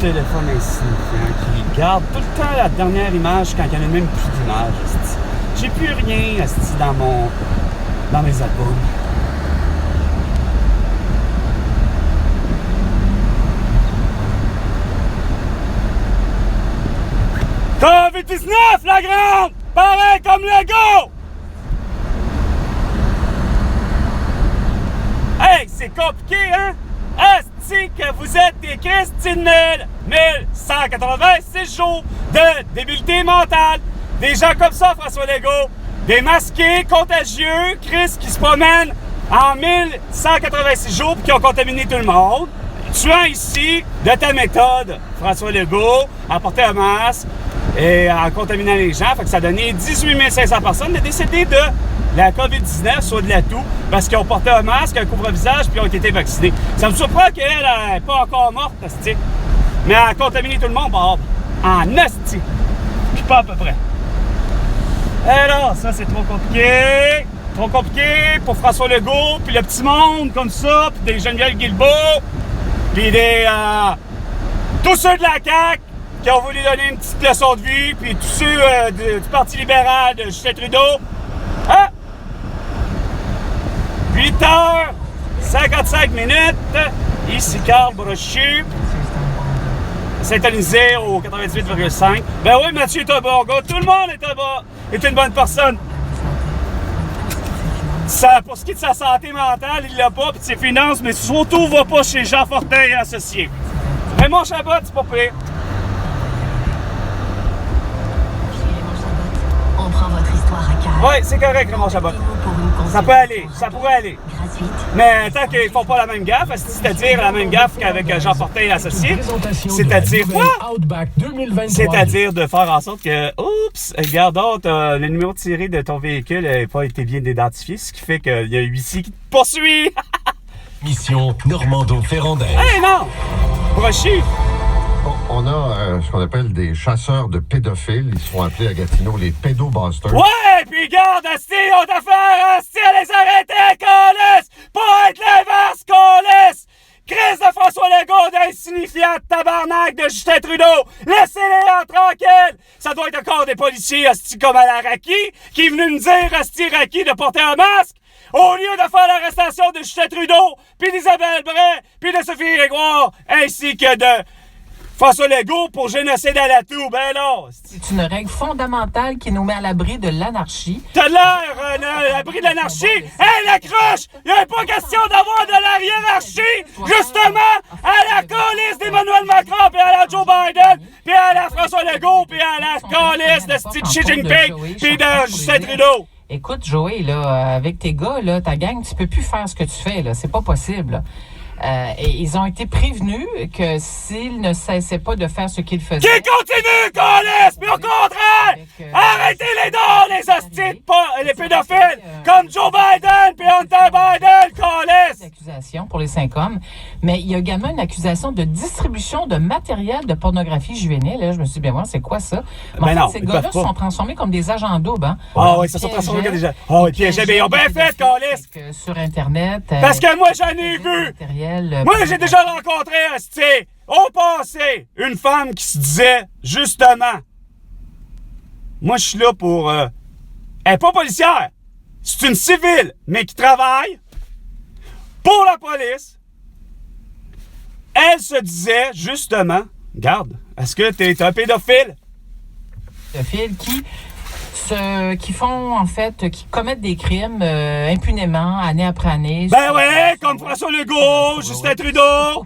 téléphone insignifiant qui garde tout le temps la dernière image quand il n'y en a même plus d'image. J'ai plus rien dans mes albums. COVID-19, la grande! Pareil comme Lego! Hey, c'est compliqué, hein? Asti que vous êtes des Christine 1186 jours de débilité mentale. Des gens comme ça, François Legault. Des masqués, contagieux, Chris qui se promènent en 1186 jours et qui ont contaminé tout le monde. Tuant ici de ta méthode, François Legault, à porter un masque et en contaminant les gens. Fait que ça a donné 18 500 personnes de décédés de la COVID-19, soit de la toux, parce qu'ils ont porté un masque, un couvre-visage, puis ont été vaccinés. Ça me surprend qu'elle n'est pas encore morte, asti. Mais elle a contaminé tout le monde, Bob. En asti. Puis pas à peu près. Alors, ça, c'est trop compliqué. Trop compliqué pour François Legault, puis le petit monde comme ça, puis des Geneviève Guilbeault, puis des... tous ceux de la CAQ qui ont voulu donner une petite leçon de vie, puis tous ceux du Parti libéral de Justin Trudeau. Hein? 8h55 minutes, ici Carl Brochu, syntonisé au 98,5. Ben oui, Mathieu est un bon gars, tout le monde est une bonne personne. Ça, pour ce qui est de sa santé mentale, il l'a pas, puis de ses finances, mais surtout, va pas chez Jean Fortin et associés. Mais mon Chabot, c'est pas pire. On prend votre histoire à cœur. Oui, c'est correct, mon Chabot. Ça peut aller, ça pourrait aller. Mais tant qu'ils font pas la même gaffe, c'est-à-dire la même gaffe qu'avec Jean Fortin et associés, c'est-à-dire quoi? C'est-à-dire de faire en sorte que, oups, regarde donc, le numéro de série de ton véhicule n'a pas été bien identifié, ce qui fait qu'il y a un huissier qui te poursuit. Mission Normando-Ferrandaise. Hey non! Brochu! On a ce qu'on appelle des chasseurs de pédophiles. Ils sont appelés à Gatineau les pédobusters. Ouais! Puis garde, Asti, on t'a fait Asti à les arrêter, câlisse! Pas être l'inverse, câlisse! Crise de François Legault d'insignifiant tabarnak de Justin Trudeau! Laissez-les en tranquille! Ça doit être encore des policiers, Asti, comme à la Raki, qui est venu nous dire, Asti Raki, de porter un masque! Au lieu de faire l'arrestation de Justin Trudeau, puis d'Isabelle Bray, puis de Sophie Grégoire, ainsi que de François Legault pour génocide à la toux, ben non! C'est une règle fondamentale qui nous met à l'abri de l'anarchie. T'as l'air à l'abri de l'anarchie! Hey, la cruche! Il n'est pas question d'avoir de la hiérarchie! Justement, à la calice d'Emmanuel Macron, puis à la Joe Biden, puis à la François Legault, puis à la calice de Xi Jinping, puis de Justin Trudeau! Écoute, Joey, là, avec tes gars, là, ta gang, tu peux plus faire ce que tu fais, là. C'est pas possible, là. Et ils ont été prévenus que s'ils ne cessaient pas de faire ce qu'ils faisaient... Qui continue, câlisse! Puis au contraire! Arrêtez les dons, les hosties, les pédophiles! Comme Joe Biden puis Hunter Biden, câlisse! Accusation pour les 5 hommes. Mais il y a également une accusation de distribution de matériel de pornographie juvénile. Là, je me suis dit, bien, moi, c'est quoi ça? Mais en fait, ces gars-là se sont transformés comme des agents doubles, hein? Ah oui, ça se sont transformés comme des agents. Ah oui, piégés, mais ils ont bien fait, câlisse! Sur Internet. Parce que moi, j'en ai vu! Moi, j'ai déjà rencontré, asti, au passé, une femme qui se disait, justement, moi, je suis là pour... elle n'est pas policière. C'est une civile, mais qui travaille pour la police. Elle se disait, justement, regarde, est-ce que t'es un pédophile? Pédophile qui font, en fait, qui commettent des crimes impunément, année après année. Ben ouais, comme François Legault, Justin Trudeau.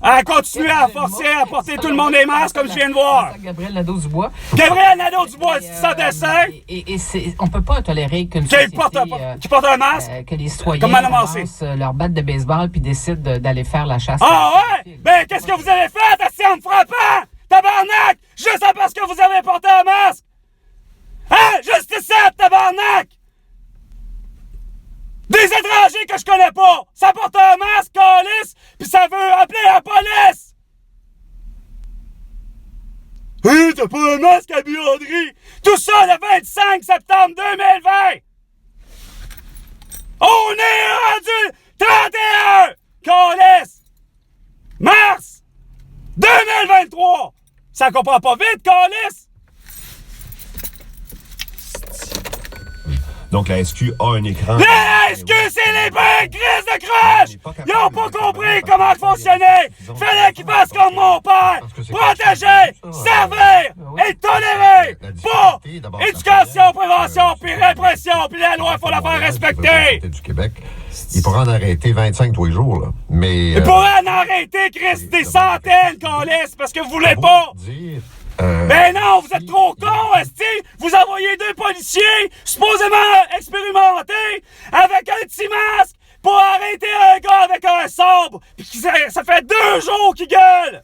Elle continue à forcer à porter tout le monde des masques, comme je viens de voir. Gabriel Nadeau-Dubois. Gabriel Nadeau-Dubois, sans dessin. Et on peut pas tolérer qu'une société... Qui porte un masque? Que les citoyens lancent leur batte de baseball puis décident d'aller faire la chasse. Ah ouais? Ben, qu'est-ce que vous avez fait, assis en me frappant? Tabarnak! Juste parce que vous avez porté un masque! Hein? Juste ça, tabarnak! Des étrangers que je connais pas! Ça porte un masque, câlisse, pis ça veut appeler la police! Hein? T'as pas un masque à buanderie? Tout ça le 25 septembre 2020! On est rendu 31! Câlisse! Mars 2023! Ça comprend pas vite, câlisse! Donc, la SQ a un écran. La SQ, c'est les bonnes crises de crush! Ils ont pas compris comment fonctionner! Fallait qu'ils fassent comme mon père! Protéger, servir et tolérer! Pas éducation, prévention, puis répression, puis la loi, faut la faire respecter! Du Québec, il pourrait en arrêter 25 tous les jours, là. Mais... Il pourrait en arrêter, Chris, des centaines, câlisse, parce que vous voulez pas! Ben non, vous êtes trop cons, esti! Vous envoyez 2 policiers, supposément expérimentés, avec un petit masque, pour arrêter un gars avec un sabre, pis ça fait 2 jours qu'il gueule!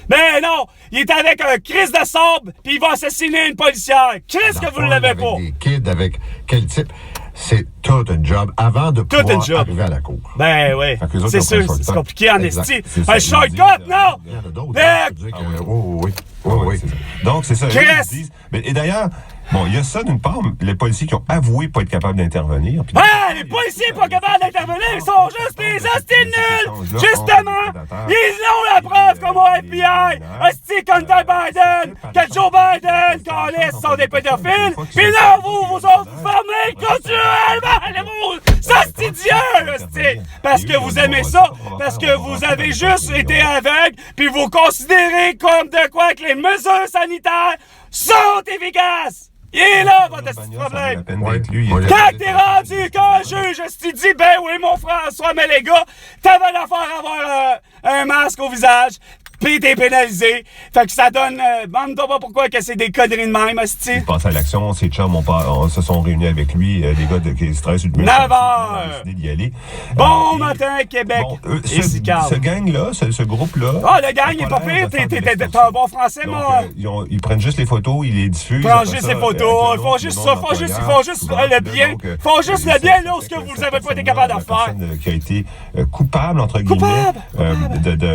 Ben non, il est avec un Chris de sabre, pis il va assassiner une policière. Chris que vous ne l'avez pas! Des kids avec quel type? C'est tout un job avant de pouvoir arriver à la cour. Ben oui, c'est sûr, c'est compliqué en esti. Un shortcut, non! Il y en a d'autres. Mais... Oui. Donc, c'est ça. Chris! Ils disent, et d'ailleurs, bon, il y a ça d'une part, les policiers qui ont avoué pas être capables d'intervenir. Ah, les policiers pas capables d'intervenir, ils sont juste des hosties nuls! Justement, ils ont la preuve comme au FBI! Hostie contre Biden, que Joe Biden, Callis, sont des pédophiles! Pis non, vous autres, vous fermez continuellement les mots! Ça, c'est idiot, hostie! Parce que vous aimez ça, parce que vous avez juste été aveugles, pis vous considérez comme de quoi que les mesures sanitaires sont efficaces! Il est là, votre petit problème! Quand t'es rendu qu'un juge, je t'ai dit, ben oui, mon François, mais les gars, t'avais l'affaire avoir un masque au visage, pis t'es pénalisé. Fait que ça donne... Demande-toi pas pourquoi que c'est des conneries de même, hostie. Il passe à l'action, ses chums se sont réunis avec lui, les gars qui se travaillent sur le 9 heures! ont décidé d'y aller. Bon matin, Québec! Bon, ce gang-là, ce groupe-là... Ah, le gang, il est pas pire, t'as un bon français, donc, moi! ils prennent juste les photos, ils les diffusent. Ils prennent juste les photos, ils font juste ça, ils font juste le bien. Ils font juste le bien, là, ce que vous avez pas été capable de faire. Qui a été coupable, entre guillemets,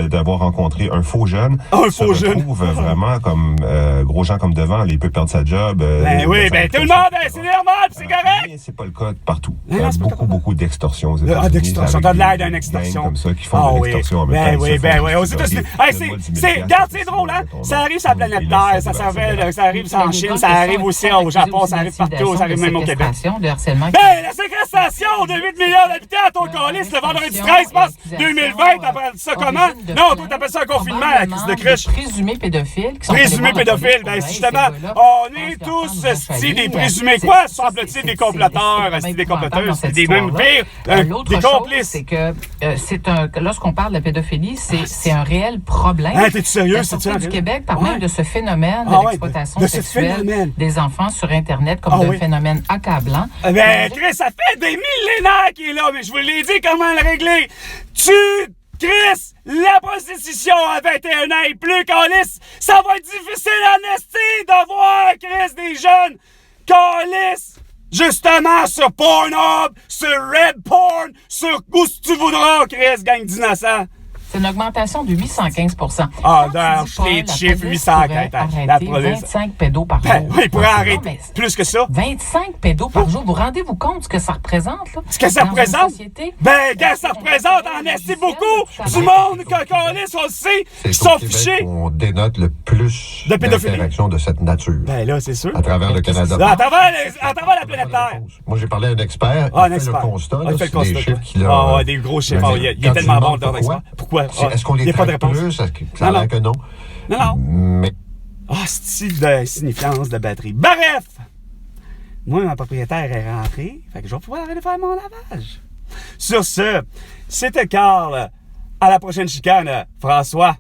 d'avoir rencontré un faux jeune. Un faux jeune. Trouve vraiment comme gros gens comme devant, il peut perdre sa job. Ben oui, ben tout le monde, c'est normal, c'est correct. Mais c'est pas le cas partout. Il y a beaucoup d'extorsions aux États-Unis. Ah, d'extorsion, t'as de l'air d'une extorsion. Comme ça qui font de l'extorsion en même temps. Ben oui, aux États-Unis. Regarde, c'est drôle, hein? Ça arrive sur la planète Terre, ça arrive en Chine, ça arrive aussi au Japon, ça arrive partout, ça arrive même au Québec. Ben, la séquestration de 8 millions d'habitants à ton colis le vendredi 13 mars 2020, t'appelles ça comment? Non, toi, t'appelles ça un confinement, la crise de cruche. Présumés pédophiles. Présumés pédophiles, ben justement, on est tous des présumés quoi? Semble-t-il des comploteurs, des comploteurs, des mêmes pires, des complices. C'est que lorsqu'on parle de la pédophilie, c'est un réel problème. Ah, t'es-tu sérieux? La Sûreté du Québec parle même de ce phénomène de l'exploitation sexuelle des enfants sur Internet comme d'un phénomène accablant. Ben, Chris, ça fait des millénaires qu'il est là, mais je vous l'ai dit comment le régler. Chris, la prostitution à 21 ans et plus, câlisse, ça va être difficile en esti de voir, Chris, des jeunes, câlisse, justement sur Pornhub, sur Red Porn, sur où tu voudras, Chris, gang d'innocents. C'est une augmentation de 815 Ah, je les chiffres 815. La police 25 pédos par jour. Oui, il pourrait arrêter plus que ça. 25 pédos par jour. Vous rendez-vous compte ce que ça représente, là? Ce que ça représente? Ben, quand ça représente en esti beaucoup du monde qu'on laisse aussi, qui sont fichés. On dénote le plus d'interactions de cette nature. Ben là, c'est sûr. À travers le Canada. À travers la planète Terre. Moi, j'ai parlé à un expert. Il fait le constat. Il fait le constat. Des chiffres qu'il a. Ah, des gros chiffres. Il est tellement bon, le expert. Pourquoi? Est-ce qu'on les traite plus? Ça a l'air que non. Non. Mais... Ah, style de signifiance de batterie. Bref! Moi, ma propriétaire est rentrée. Fait que je vais pouvoir aller faire mon lavage. Sur ce, c'était Carl. À la prochaine chicane, François.